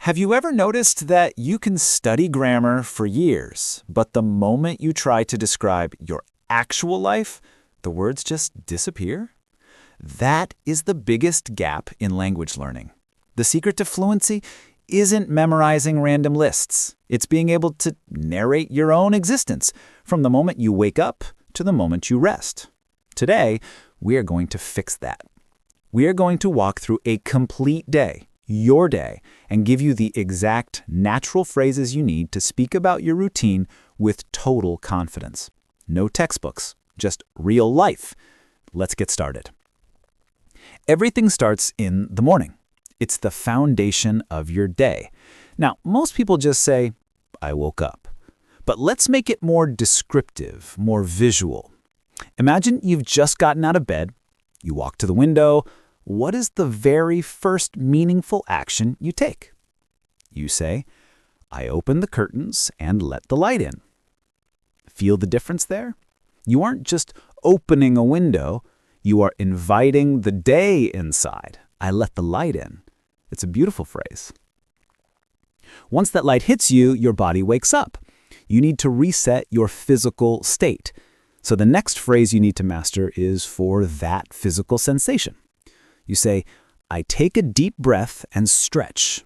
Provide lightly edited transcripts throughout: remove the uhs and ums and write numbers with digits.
Have you ever noticed that you can study grammar for years, but the moment you try to describe your actual life, the words just disappear? That is the biggest gap in language learning. The secret to fluency isn't memorizing random lists. It's being able to narrate your own existence from the moment you wake up to the moment you rest. Today, we are going to fix that. We are going to walk through a complete day, your day, and give you the exact natural phrases you need to speak about your routine with total confidence. No textbooks, just real life. Let's get started. Everything starts in the morning. It's the foundation of your day. Now, most people just say, I woke up. But let's make it more descriptive, more visual. Imagine you've just gotten out of bed, you walk to the window. What is the very first meaningful action you take? You say, I open the curtains and let the light in. Feel the difference there? You aren't just opening a window, you are inviting the day inside. I let the light in. It's a beautiful phrase. Once that light hits you, your body wakes up. You need to reset your physical state. So the next phrase you need to master is for that physical sensation. You say, I take a deep breath and stretch.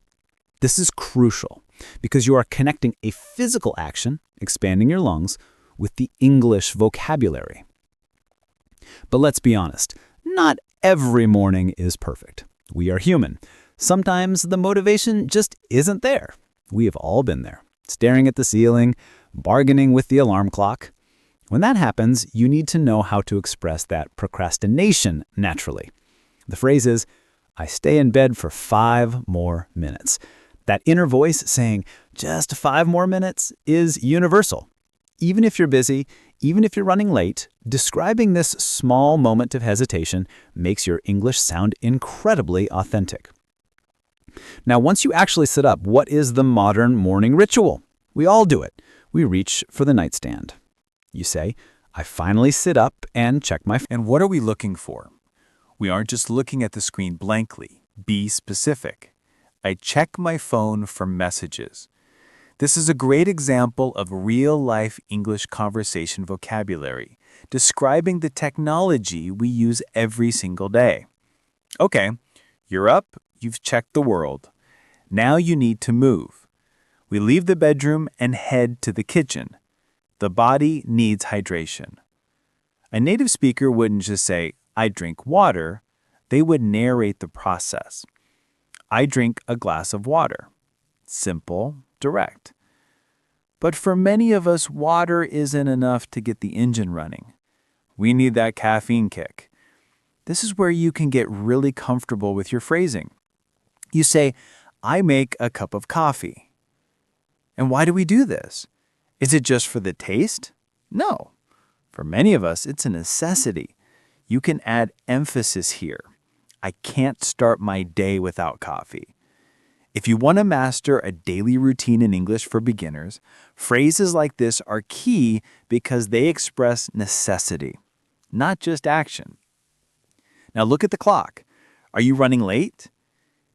This is crucial because you are connecting a physical action, expanding your lungs, with the English vocabulary. But let's be honest, not every morning is perfect. We are human. Sometimes the motivation just isn't there. We have all been there, staring at the ceiling, bargaining with the alarm clock. When that happens, you need to know how to express that procrastination naturally. The phrase is, I stay in bed for 5 more minutes. That inner voice saying, just 5 more minutes is universal. Even if you're busy, even if you're running late, describing this small moment of hesitation makes your English sound incredibly authentic. Now, once you actually sit up, what is the modern morning ritual? We all do it. We reach for the nightstand. You say, I finally sit up and check my phone. And what are we looking for? We aren't just looking at the screen blankly. Be specific. I check my phone for messages. This is a great example of real-life English conversation vocabulary, describing the technology we use every single day. Okay, you're up, you've checked the world. Now you need to move. We leave the bedroom and head to the kitchen. The body needs hydration. A native speaker wouldn't just say, I drink water. They would narrate the process. I drink a glass of water. Simple, direct. But for many of us, water isn't enough to get the engine running. We need that caffeine kick. This is where you can get really comfortable with your phrasing. You say, I make a cup of coffee. And why do we do this? Is it just for the taste? No. For many of us, it's a necessity. You can add emphasis here. I can't start my day without coffee. If you want to master a daily routine in English for beginners, phrases like this are key because they express necessity, not just action. Now look at the clock. Are you running late?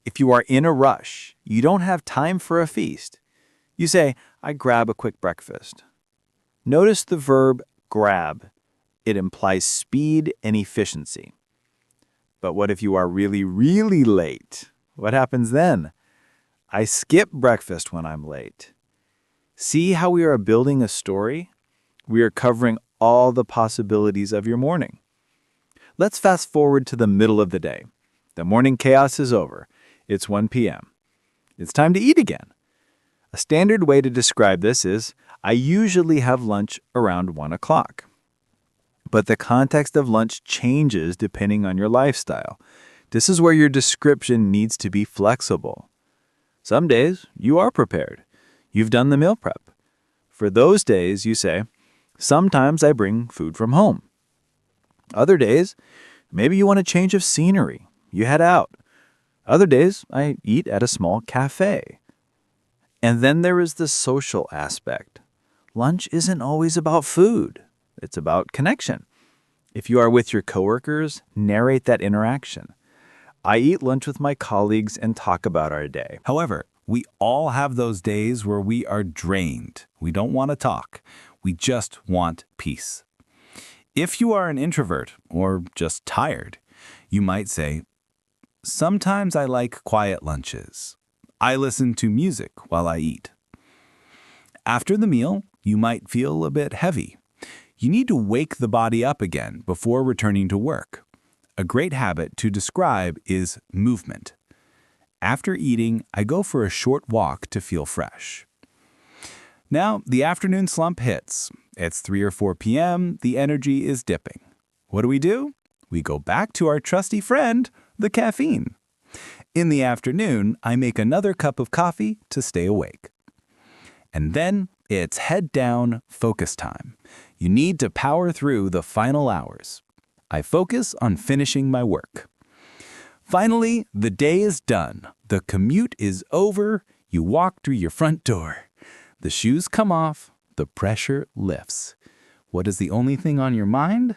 If you are in a rush, you don't have time for a feast. You say, I grab a quick breakfast. Notice the verb grab. It implies speed and efficiency. But what if you are really, really late? What happens then? I skip breakfast when I'm late. See how we are building a story? We are covering all the possibilities of your morning. Let's fast forward to the middle of the day. The morning chaos is over. It's 1 p.m. It's time to eat again. A standard way to describe this is, I usually have lunch around 1 o'clock. But the context of lunch changes depending on your lifestyle. This is where your description needs to be flexible. Some days, you are prepared. You've done the meal prep. For those days, you say, sometimes I bring food from home. Other days, maybe you want a change of scenery. You head out. Other days, I eat at a small cafe. And then there is the social aspect. Lunch isn't always about food. It's about connection. If you are with your coworkers, narrate that interaction. I eat lunch with my colleagues and talk about our day. However, We all have those days where we are drained. We don't want to talk. We just want peace. If you are an introvert or just tired, you might say, "Sometimes I like quiet lunches. I listen to music while I eat." After the meal, you might feel a bit heavy. You need to wake the body up again before returning to work. A great habit to describe is movement. After eating, I go for a short walk to feel fresh. Now, the afternoon slump hits. It's 3 or 4 p.m., the energy is dipping. What do? We go back to our trusty friend, the caffeine. In the afternoon, I make another cup of coffee to stay awake. And then it's head down, focus time. You need to power through the final hours. I focus on finishing my work. Finally, the day is done. The commute is over. You walk through your front door. The shoes come off. The pressure lifts. What is the only thing on your mind?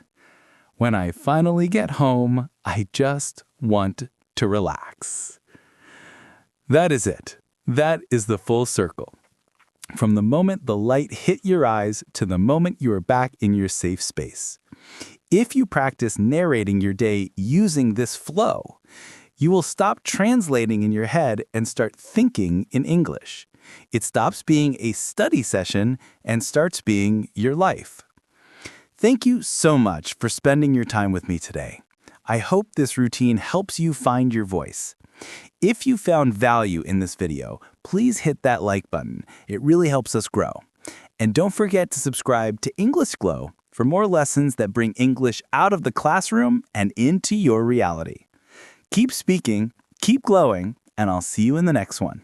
When I finally get home, I just want to relax. That is it. That is the full circle. From the moment the light hit your eyes to the moment you are back in your safe space. If you practice narrating your day using this flow, you will stop translating in your head and start thinking in English. It stops being a study session and starts being your life. Thank you so much for spending your time with me today. I hope this routine helps you find your voice. If you found value in this video, please hit that like button. It really helps us grow. And don't forget to subscribe to English Glow for more lessons that bring English out of the classroom and into your reality. Keep speaking, keep glowing, and I'll see you in the next one.